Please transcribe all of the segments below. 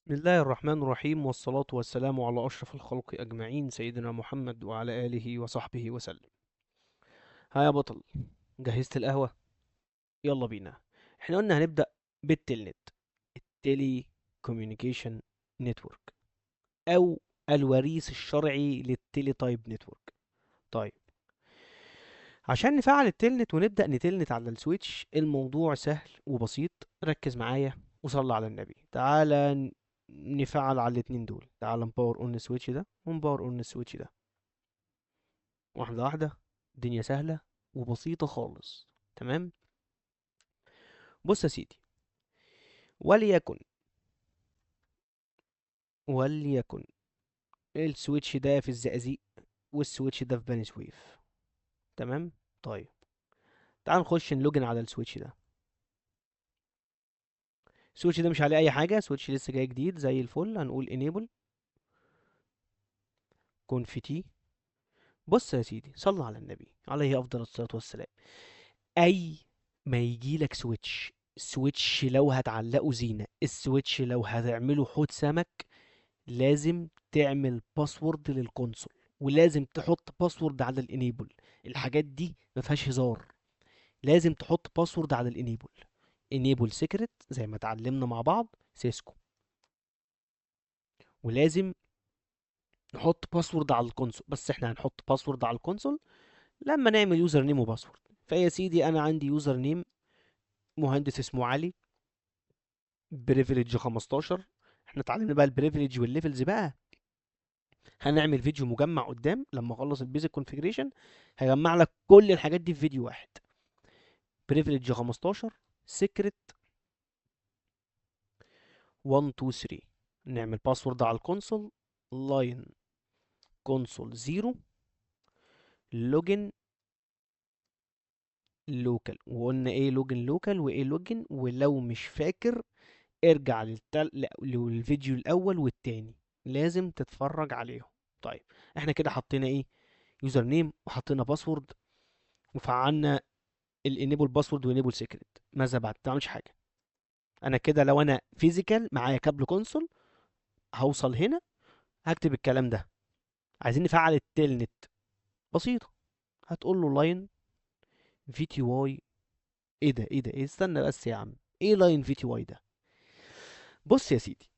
بسم الله الرحمن الرحيم، والصلاة والسلام على أشرف الخلق أجمعين، سيدنا محمد وعلى آله وصحبه وسلم. ها يا بطل، جهزت القهوة؟ يلا بينا. احنا قلنا هنبدأ بالتلنت، التيلي كوميونيكيشن نتورك، أو الوريث الشرعي للتيلي تايب نتورك. طيب، عشان نفعل التلنت ونبدأ نتلنت على السويتش، الموضوع سهل وبسيط. ركز معايا وصلى على النبي. تعالى نفعل على الاتنين دول. تعالى نباور اون السويتش ده ونباور اون السويتش ده، واحدة واحدة. الدنيا سهلة وبسيطة خالص. تمام. بص يا سيدي، وليكن وليكن السويتش ده في الزقازيق، والسويتش ده في بني سويف. تمام. طيب، تعال نخش نلوجن على السويتش ده. السويتش ده مش عليه اي حاجة، سويتش لسه جاي جديد زي الفل. هنقول enable config. بص يا سيدي، صلى على النبي عليه افضل الصلاة والسلام. اي ما يجي لك سويتش لو هتعلقه زينة، السويتش لو هتعمله حوض سمك، لازم تعمل باسورد للكونسول، ولازم تحط باسورد على الانيبل. الحاجات دي ما فيهاش هزار. لازم تحط باسورد على الانيبل. انيبل سيكريت زي ما اتعلمنا مع بعض سيسكو. ولازم نحط باسورد على الكونسول، بس احنا هنحط باسورد على الكونسول لما نعمل يوزر نيم وباسورد. فيا سيدي، انا عندي يوزر نيم مهندس اسمه علي، بريفليج 15. احنا اتعلمنا بقى البريفليج والليفلز بقى. هنعمل فيديو مجمع قدام لما اخلص البيزك كونفيجريشن، هجمع لك كل الحاجات دي في فيديو واحد. بريفليج 15، سيكريت 1 2 3. نعمل باسورد على الكونسول، لاين كونسول 0، لوجن لوكال. وقلنا ايه لوجن لوكال وايه لوجن، ولو مش فاكر ارجع للفيديو الاول والتاني، لازم تتفرج عليهم. طيب، احنا كده حطينا ايه؟ يوزر نيم، وحطينا باسورد، وفعلنا الانيبل باسورد وانيبل سيكريت. ماذا بعد؟ ما تعملش حاجه. انا كده لو انا فيزيكال معايا كابل كونسول، هوصل هنا هكتب الكلام ده. عايزين نفعل التيلنت، بسيطه. هتقول له لاين في تي واي. ايه استنى بس يا عم، ايه لاين في تي واي ده؟ بص يا سيدي،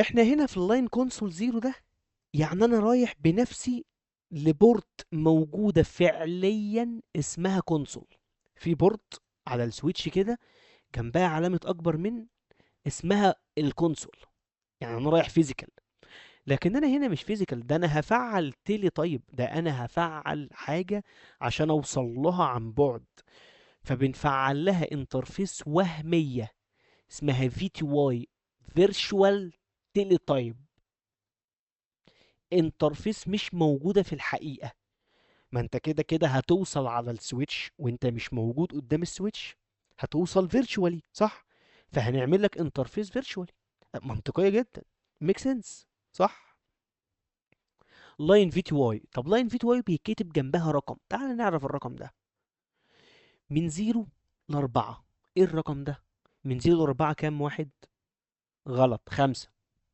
احنا هنا في اللاين كونسول زيرو ده، يعني انا رايح بنفسي لبورت موجوده فعليا اسمها كونسول. في بورت على السويتش كده جنبها علامه اكبر من، اسمها الكونسول. يعني انا رايح فيزيكال. لكن انا هنا مش فيزيكال، ده انا هفعل تيلي. طيب، ده انا هفعل حاجه عشان اوصل لها عن بعد. فبنفعل لها انترفيس وهميه اسمها في تي واي، فيرتشوال تيلي تايب. انترفيس مش موجوده في الحقيقه. ما انت كده كده هتوصل على السويتش وانت مش موجود قدام السويتش، هتوصل فيرتشوالي صح؟ فهنعمل لك انترفيس فيرتشوالي. منطقيه جدا، ميك سنس، صح؟ لاين في تي واي. طب لاين في تي واي بيتكتب جنبها رقم. تعال نعرف الرقم ده. من 0 ل4. ايه الرقم ده؟ من 0 ل4 كام واحد؟ غلط، 5.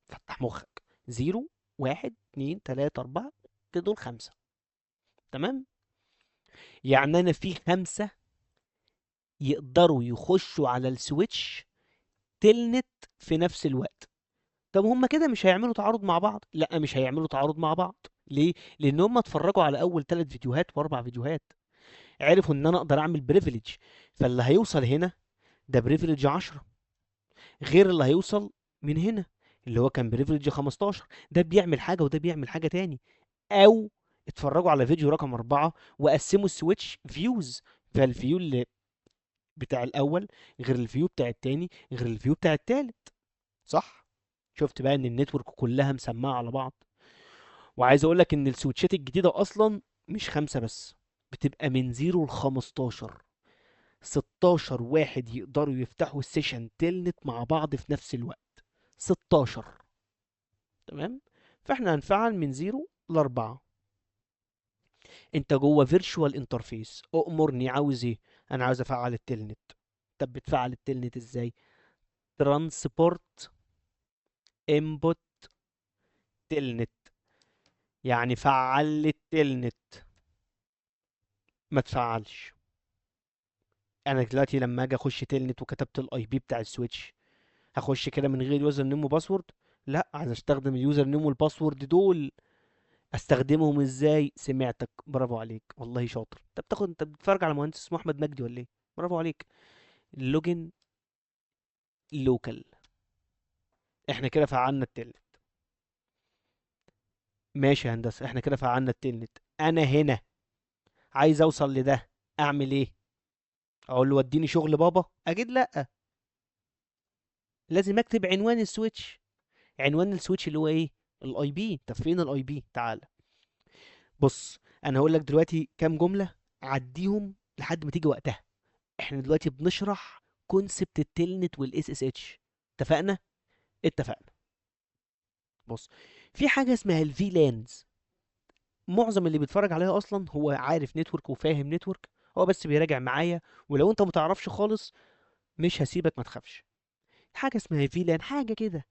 فتح مخك. 0 1 2 3 4، كده دول 5. تمام. يعني انا في 5 يقدروا يخشوا على السويتش تلنت في نفس الوقت. طب هم كده مش هيعملوا تعارض مع بعض؟ لا، مش هيعملوا تعارض مع بعض. ليه؟ لان هم اتفرجوا على اول 3 فيديوهات و4 فيديوهات، عرفوا ان انا اقدر اعمل بريفليج. فاللي هيوصل هنا ده بريفليج 10، غير اللي هيوصل من هنا اللي هو كان بريفليج 15. ده بيعمل حاجة وده بيعمل حاجة تاني. او اتفرجوا على فيديو رقم 4 وقسموا السويتش فيوز، فالفيو اللي بتاع الاول غير الفيو بتاع التاني غير الفيو بتاع التالت، صح؟ شفت بقى ان النتورك كلها مسمعة على بعض. وعايز اقول لك ان السويتشات الجديدة اصلا مش 5 بس، بتبقى من 0 ل 15. 16 واحد يقدروا يفتحوا السيشن تلنت مع بعض في نفس الوقت. 16. تمام. فاحنا هنفعل من 0 ل 4. انت جوه فيرتشوال انترفيس، اؤمرني عاوز ايه؟ انا عاوز افعل التلنت. طب بتفعل التلنت ازاي؟ ترانسبورت انبوت تلنت، يعني فعل لي التلنت. ما تفعلش. انا دلوقتي لما اجي اخش تلنت وكتبت الاي بي بتاع السويتش، هخش كده من غير يوزر نيم وباسورد؟ لا، عايز استخدم اليوزر نيم والباسورد دول. استخدمهم ازاي؟ سمعتك، برافو عليك، والله شاطر. انت بتتفرج على مهندس اسمه احمد مجدي ولا ايه؟ برافو عليك. لوجن لوكال. احنا كده فعلنا التلنت. ماشي يا هندسه، احنا كده فعلنا التلنت. انا هنا عايز اوصل لده، اعمل ايه؟ اقول له وديني شغل بابا؟ اكيد لا. لازم اكتب عنوان السويتش. عنوان السويتش اللي هو ايه؟ الاي بي. طب فين الاي بي؟ تعال. بص، انا هقول لك دلوقتي كام جمله، عديهم لحد ما تيجي وقتها. احنا دلوقتي بنشرح كونسبت التلنت والاس اس اتش. اتفقنا؟ اتفقنا. بص، في حاجه اسمها الفي لانز. معظم اللي بيتفرج عليها اصلا هو عارف نتورك وفاهم نتورك، هو بس بيراجع معايا. ولو انت متعرفش خالص، مش هسيبك، ما تخافش. حاجه اسمها في لان، حاجه كده.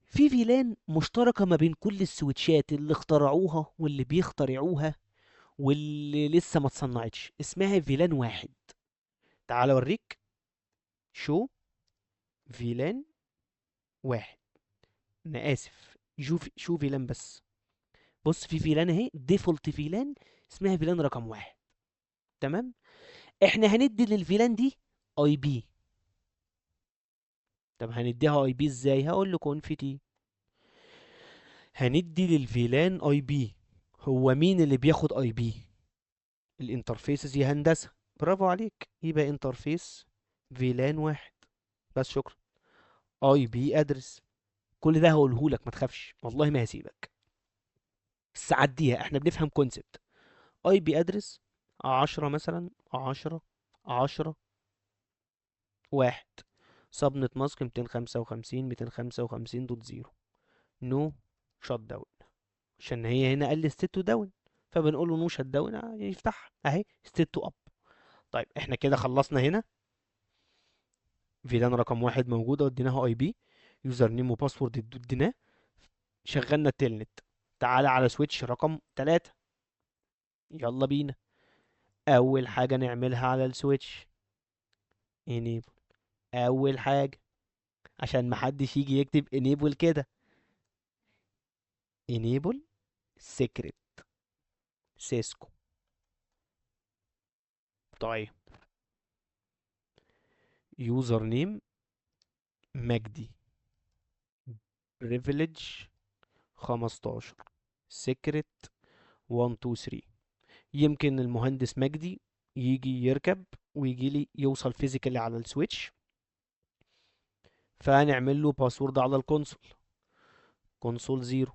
في فيلان مشتركه ما بين كل السويتشات اللي اخترعوها واللي بيخترعوها واللي لسه ما اتصنعتش، اسمها فيلان واحد. تعال اوريك. شو فيلان واحد. انا اسف، شو فيلان بس. بص، في فيلان اهي، ديفولت فيلان، اسمها فيلان رقم واحد. تمام. احنا هندي للفيلان دي اي بي. طب هنديها اي بي ازاي؟ هقول له كونفيتي. هندي للفيلان اي بي. هو مين اللي بياخد اي بي؟ الانترفيسز يا هندسه. برافو عليك، يبقى انترفيس فيلان واحد. بس شكرا. اي بي ادرس. كل ده هقوله لك، ما تخافش، والله ما هسيبك. بس عديها، احنا بنفهم كونسبت. اي بي ادرس 10 مثلا، 10 10 واحد. سبنت ماسك 255 255 دوت زيرو. نو شات داون. عشان هي هنا قال لي ستيت تو داون، فبنقول له نو شات داون يفتح اهي ستيت تو اب. طيب احنا كده خلصنا هنا. فيلان رقم واحد موجودة، وديناها اي بي، يوزر نيم وباسورد اديناه، شغلنا التلنت. تعالى على سويتش رقم 3. يلا بينا. اول حاجة نعملها على السويتش enable. اول حاجة، عشان محدش يجي يكتب enable كده. enable secret سيسكو. طيب، يوزر نيم مجدي، privilege 15، secret 1 2 3. يمكن المهندس مجدي يجي يركب ويجي لي يوصل فيزيكالي على السويتش، فهنعمل له باسورد على الكونسول. كونسول 0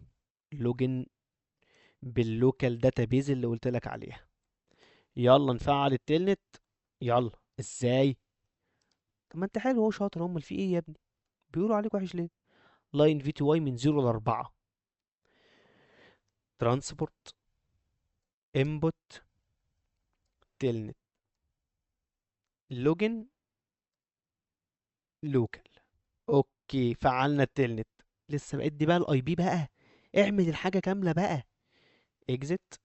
لوجن باللوكال داتابيز اللي قلت لك عليها. يلا نفعل التلنت. يلا. ازاي؟ طب ما انت حلو اهو، شاطر. امال في ايه يا ابني؟ بيقولوا عليك وحش ليه؟ لاين في تي واي من 0 ل 4. ترانسبورت انبوت تلنت لوجن لوكال. اوكي، فعلنا التلنت. لسه بقى، ادي بقى الاي بي بقى. اعمل الحاجه كامله بقى. اكزit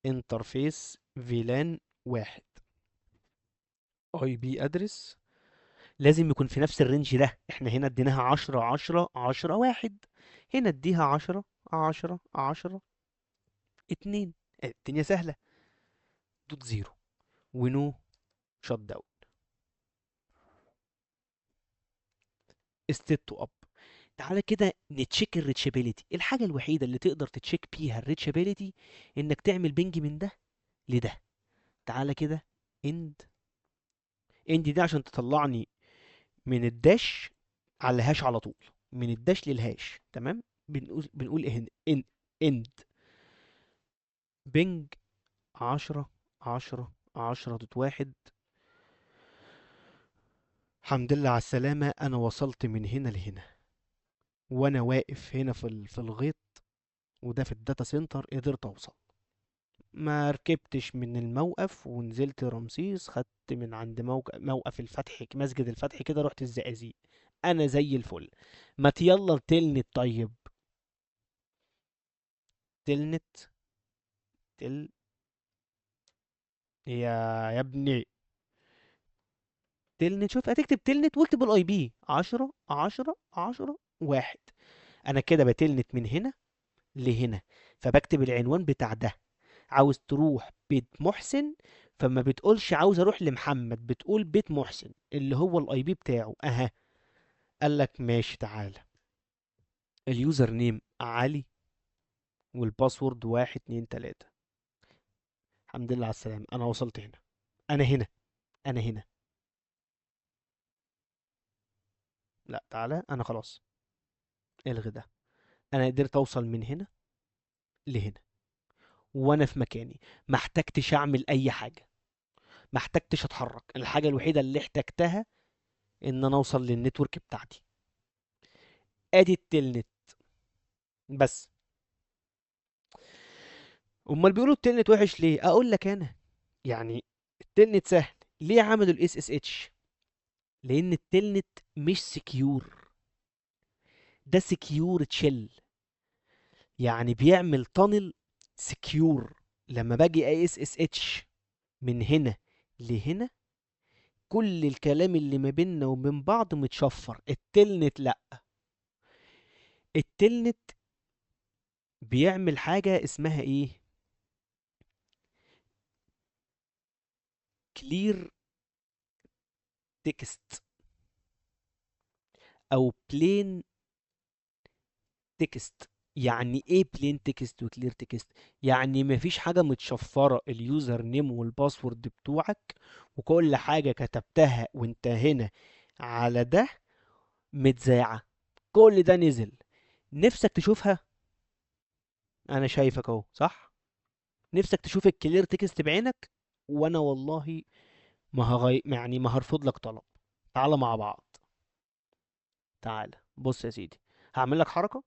انترفيس فيلان واحد. اي بي ادرس لازم يكون في نفس الرينج ده. احنا هنا اديناها 10 10 10 واحد، هنا اديها 10 10 10 2. الدنيا سهله. دوت زيرو ونو شت داون. ستيت تو اب. تعالى كده نتشيك الريتشابيليتي. الحاجه الوحيده اللي تقدر تتشيك بيها الريتشابيليتي انك تعمل بنج من ده لده. تعالى كده. اند. اند دي عشان تطلعني من الداش على الهاش على طول، من الداش للهاش. تمام. بنقول ايه؟ ان اند بنج 10 10 10 دوت واحد. الحمد لله على السلامة، أنا وصلت من هنا لهنا، وأنا واقف هنا في الغيط، وده في الداتا سنتر. قدرت أوصل، ما ركبتش من الموقف ونزلت رمسيس، خدت من عند موقف الفتح، مسجد الفتح كده، رحت الزقازيق. انا زي الفل. ما يلا تلنت طيب. تلنت. تل يا ابني. تلنت، شوف هتكتب تلنت واكتب الاي بي 10 10 10 1. انا كده بتلنت من هنا لهنا، فبكتب العنوان بتاع ده. عاوز تروح بيت محسن، فما بتقولش عاوز اروح لمحمد، بتقول بيت محسن اللي هو الاي بي بتاعه اها. قال لك ماشي تعالى. اليوزر نيم علي، والباسورد 1 2 3. الحمد لله على السلامة، انا وصلت هنا. انا هنا. انا هنا. لا تعالى، انا خلاص. الغي ده. انا قدرت اوصل من هنا لهنا، وانا في مكاني. ما احتجتش اعمل اي حاجة، ما احتجتش اتحرك. الحاجة الوحيدة اللي احتجتها ان انا اوصل للنتورك بتاعتي. ادي التلنت بس. امال بيقولوا التلنت وحش ليه؟ اقول لك انا. يعني التلنت سهل. ليه عملوا الاس اس اتش؟ لان التلنت مش سكيور، ده سكيور تشيل. يعني بيعمل تانل سكيور. لما باجي اي اس اس اتش من هنا لهنا، كل الكلام اللي ما بيننا وبين بعض متشفر. التلنت لا. التلنت بيعمل حاجة اسمها ايه؟ كلير تكست، او بلين تكست. يعني ايه بلين تكست وكلير تكست؟ يعني مفيش حاجة متشفرة، اليوزر نيم والباسورد بتوعك وكل حاجة كتبتها وانت هنا على ده متذاعة. كل ده نزل. نفسك تشوفها؟ انا شايفك اهو صح. نفسك تشوف الكلير تكست بعينك؟ وانا والله ما هرفض لك طلب. تعال مع بعض. تعال بص يا سيدي، هعمل لك حركة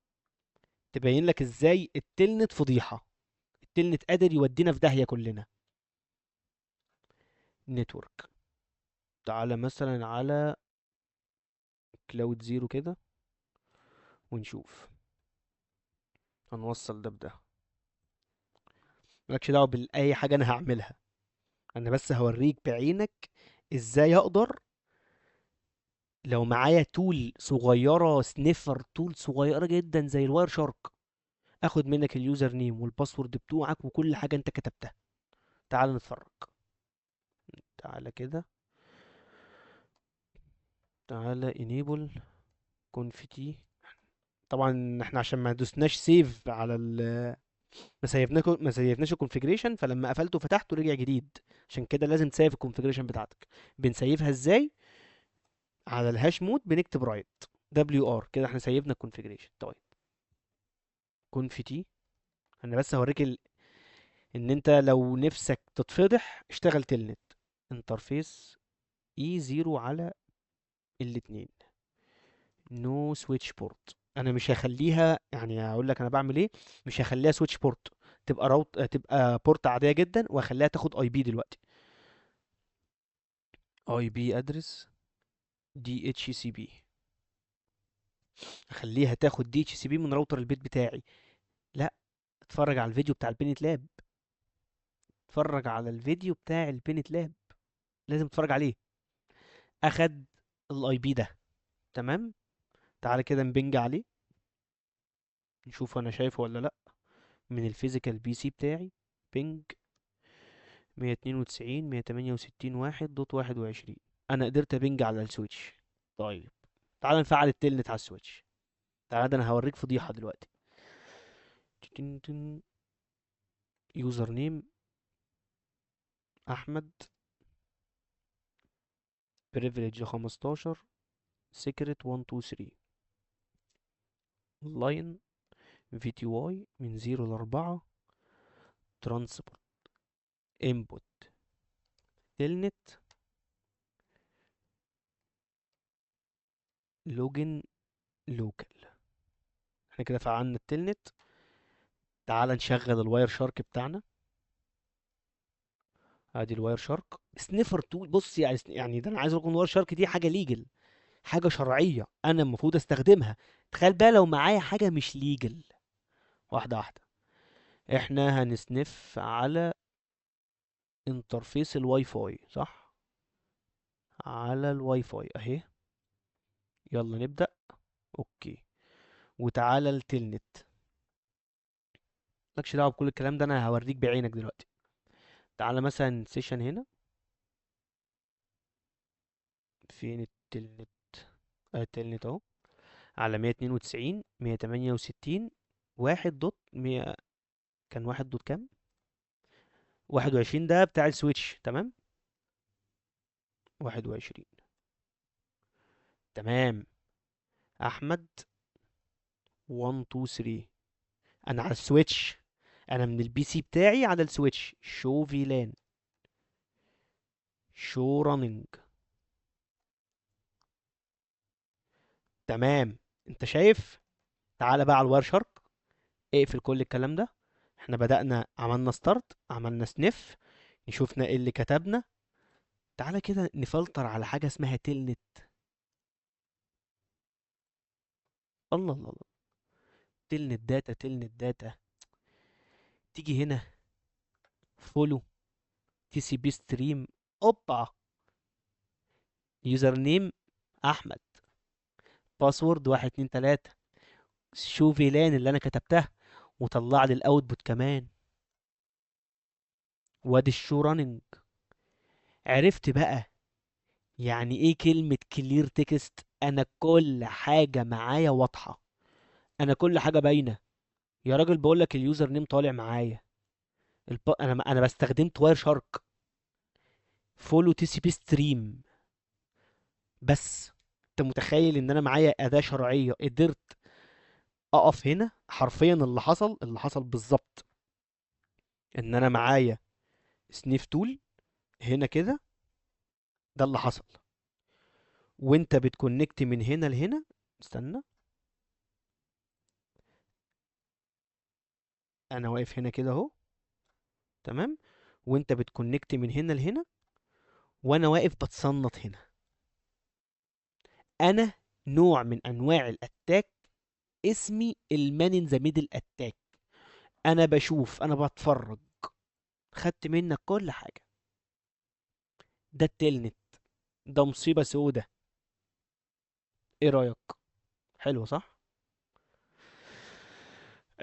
تبين لك ازاي التلنت فضيحة. التلنت قادر يودينا في داهية كلنا. نتورك. تعالى مثلا على كلاود زيرو كده ونشوف. هنوصل ده بده. مالكش دعوة بأي حاجة أنا هعملها. أنا بس هوريك بعينك ازاي أقدر لو معايا تول صغيرة، سنيفر تول صغيرة جدا زي الواير شارك، اخد منك اليوزر نيم والباسورد بتوعك وكل حاجة انت كتبتها. تعال نتفرج. تعالى كده. تعالى enable config. طبعا احنا عشان ما دوسناش سيف على ما سيفناش الكونفيجريشن، فلما قفلته وفتحته رجع جديد. عشان كده لازم تسيف الكونفيجريشن بتاعتك. بنسيفها ازاي؟ على الهاش مود بنكتب رايت دبليو ار كده، احنا سيفنا الكونفيجريشن. طيب config. انا بس هوريك ان انت لو نفسك تتفضح اشتغل تلنت. انترفيس اي 0 على الاتنين. نو سويتش بورت. انا مش هخليها، يعني هقول لك انا بعمل ايه. مش هخليها سويتش بورت، تبقى تبقى بورت عاديه جدا، واخليها تاخد اي بي دلوقتي. اي بي ادرس دي اتش سي بي. اخليها تاخد دي اتش سي بي من راوتر البيت بتاعي. لا، اتفرج على الفيديو بتاع البينت لاب. اتفرج على الفيديو بتاع البينت لاب. لازم تتفرج عليه. اخد الاي بي ده. تمام. تعالى كده نبنج عليه، نشوف انا شايفه ولا لا. من الفيزيكال بي سي بتاعي. بينج 192 168 1.21. انا قدرت ابنج على السويتش. طيب تعال نفعل التلنت على السويتش. تعال، ده انا هوريك فضيحة دلوقتي. يوزر نيم احمد، بريفليج 15، سيكريت 1 2 3. لاين في تي واي من 0 ل 4. ترانسبورت انبوت تلنت لوجن لوكال. احنا كده فعلنا التلنت. تعال نشغل الواير شارك بتاعنا. ادي الواير شارك سنيفر تول. بص يعني ده انا عايز اقول الواير شارك دي حاجه ليجل. حاجة شرعية انا المفروض استخدمها. تخيل بقى لو معايا حاجة مش ليجل. واحدة واحدة. احنا هنسنف على انترفيس الواي فاي، صح؟ على الواي فاي اهي. يلا نبدأ. اوكي. وتعالى التلنت. مالكش دعوة بكل الكلام ده، انا هوريك بعينك دلوقتي. تعالى مثلا سيشن هنا. فين التلنت؟ التلنت اهو. على 192 168 واحد دوت 100. كان واحد دوت كام؟ 21 ده بتاع السويتش، تمام. 21. تمام. احمد 1 2 3. انا على السويتش. انا من البي سي بتاعي على السويتش. شو فيلان. شو راننج. تمام. انت شايف؟ تعالى بقى على الواير شارك. اقفل كل الكلام ده. احنا بدأنا، عملنا ستارت، عملنا سنيف، نشوفنا ايه اللي كتبنا. تعالى كده نفلتر على حاجة اسمها تلنت. الله الله الله. تلنت داتا، تلنت داتا. تيجي هنا. فولو. تي سي بي ستريم. اوبا. يوزر نيم احمد. باسورد 1 2 3. شو فيلان اللي انا كتبتها. وطلع لي الاوتبوت كمان. وادي الشو راننج. عرفت بقى يعني ايه كلمة كلير تكست؟ انا كل حاجة معايا واضحة. انا كل حاجة باينة. يا راجل بقول لك اليوزر نيم طالع معايا. انا بستخدمت واير شارك. فولو تي سي بي ستريم. بس انت متخيل ان انا معايا اداة شرعية قدرت اقف هنا حرفيا؟ اللي حصل بالظبط ان انا معايا سنيف تول هنا كده. ده اللي حصل. وانت بتكونكت من هنا لهنا. استنى. انا واقف هنا كده اهو. تمام. وانت بتكونكت من هنا لهنا. وانا واقف بتصنت هنا. انا نوع من انواع الاتاك. اسمي المان ان ذا ميدل اتاك. انا بشوف، انا بتفرج. خدت منك كل حاجة. ده التلنت. ده مصيبة سودة. ايه رأيك؟ حلو صح؟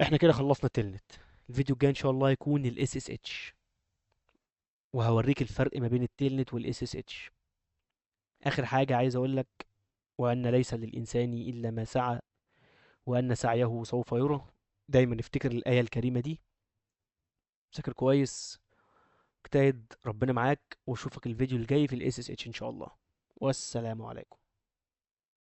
احنا كده خلصنا التلنت. الفيديو الجاي ان شاء الله هيكون الاس اس اتش. وهوريك الفرق ما بين التلنت والاس اس اتش. اخر حاجة عايز اقول لك: وان ليس للانسان الا ما سعى، وان سعيه سوف يرى. دايما افتكر الآية الكريمة دي. ذاكر كويس. اجتهد، ربنا معاك، واشوفك الفيديو الجاي في الاس اس اتش ان شاء الله. والسلام عليكم.